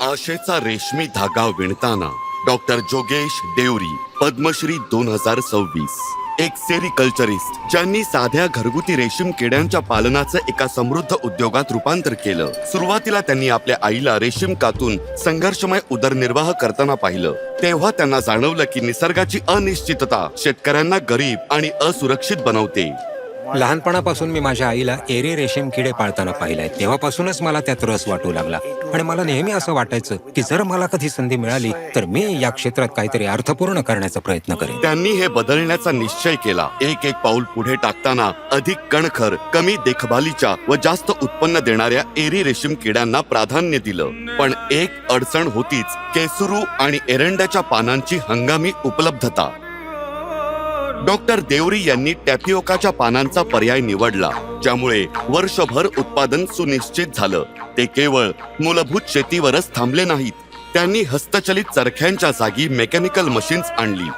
आशेचा रेशमी धागा विणताना डॉक्टर जोगेश देवरी, पद्मश्री 2026, एक सेरिकल्चरिस्ट ज्यांनी साध्या घरगुती रेशीम किड्यांच्या पालनाचं एका समृद्ध उद्योगात रूपांतर केलं. सुरुवातीला त्यांनी आपल्या आईला रेशीम कातून संघर्षमय उदरनिर्वाह करताना पाहिलं. तेव्हा त्यांना जाणवलं की निसर्गाची अनिश्चितता शेतकऱ्यांना गरीब आणि असुरक्षित बनवते. लहानपणापासून मी माझ्या आईला एरी रेशीम किडे पाळताना पाहिलंय. तेव्हापासूनच मला त्यात रस वाटू लागला आणि मला नेहमी असं वाटायचं की जर मला कधी संधी मिळाली तर मी या क्षेत्रात काहीतरी अर्थपूर्ण करण्याचा प्रयत्न करेन. त्यांनी हे बदलण्याचा निश्चय केला. एक पाऊल पुढे टाकताना अधिक कणखर, कमी देखभालीच्या व जास्त उत्पन्न देणाऱ्या एरी रेशीम किड्यांना प्राधान्य दिलं. पण एक अडचण होतीच, केसरू आणि एरंडाच्या पानांची हंगामी उपलब्धता. डॉक्टर देवरी यांनी टॅपिओकाच्या पानांचा पर्याय निवडला, ज्यामुळे वर्षभर उत्पादन सुनिश्चित झालं. ते केवळ मूलभूत शेतीवरच थांबले नाहीत. त्यांनी हस्तचलित चरख्यांच्या जागी मेकॅनिकल मशीन्स आणली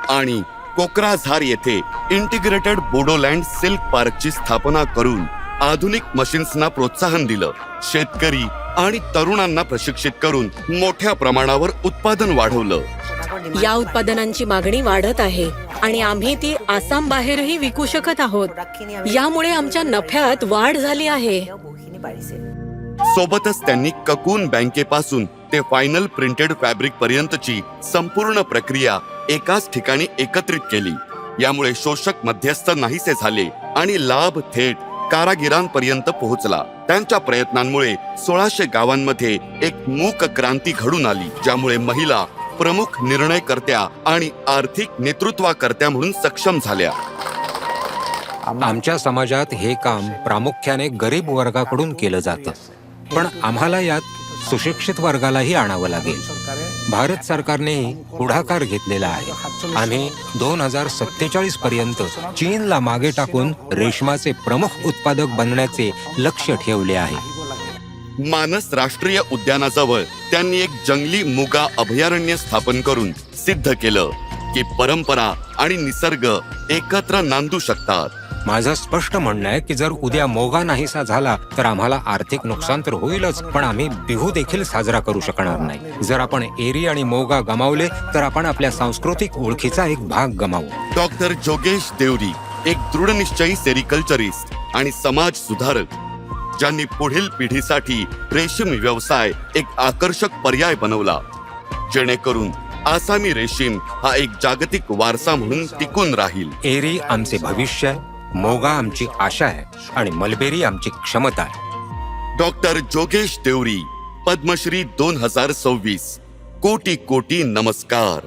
आणि कोक्राझार येथे इंटिग्रेटेड बोडोलँड सिल्क पार्कची स्थापना करून आधुनिक मशीन्सना प्रोत्साहन दिलं. शेतकरी आणि तरुणांना प्रशिक्षित करून मोठ्या प्रमाणावर उत्पादन वाढवलं. या उत्पादनांची मागणी वाढत आहे आणि आम्ही ती आसाम बाहेरही विकू शकत आहोत. यामुळे आमच्या नफ्यात वाढ झाली आहे. सोबतच त्यांनी ककून बँकेपासून ते फायनल प्रिंटेड फॅब्रिक पर्यंतची संपूर्ण प्रक्रिया एकाच ठिकाणी एकत्रित केली. यामुळे शोषक मध्यस्थ नाहीसे झाले आणि लाभ थेट कारागिरांपर्यंत पोहोचला. त्यांच्या प्रयत्नांमुळे 1600 गावांमध्ये एक मूक क्रांती घडून आली, ज्यामुळे महिला प्रमुख निर्णयकर्त्या आणि आर्थिक नेतृत्वकर्त्या म्हणून सक्षम झाल्या. आमच्या समाजात हे काम प्रामुख्याने गरीब वर्गाकडून केलं जातं, पण आम्हाला यात सुशिक्षित वर्गालाही आणावं लागेल. भारत सरकारनेही पुढाकार घेतलेला आहे. आम्ही 2047 पर्यंत चीनला मागे टाकून रेशमाचे प्रमुख उत्पादक बनण्याचे लक्ष्य ठेवले आहे. मानस राष्ट्रीय उद्यानाजवळ त्यांनी एक जंगली मुगा अभयारण्य स्थापन करून सिद्ध केलं की परंपरा आणि निसर्ग एकत्र नांदू शकतात. माझं स्पष्ट म्हणणं आहे की जर उद्या मोगा नाहीसा झाला तर आम्हाला आर्थिक नुकसान तर होईलच, पण आम्ही बिहू देखील साजरा करू शकणार नाही. जर आपण एरी आणि मोगा गमावले तर आपण आपल्या सांस्कृतिक ओळखीचा एक भाग गमावू. डॉक्टर जोगेश देवरी एक दृढनिश्चयी सेरिकल्चरिस्ट आणि समाज सुधारक, ज्यांनी पुढील पिढीसाठी रेशीम व्यवसाय एक आकर्षक पर्याय बनवला, जेणेकरून आसामी रेशीम हा एक जागतिक वारसा म्हणून टिकून राहील. एरी आमचे भविष्य आहे, मोगा आमची आशा आहे आणि मलबेरी आमची क्षमता आहे. डॉक्टर जोगेश देवरी, पद्मश्री 2026. कोटी कोटी नमस्कार.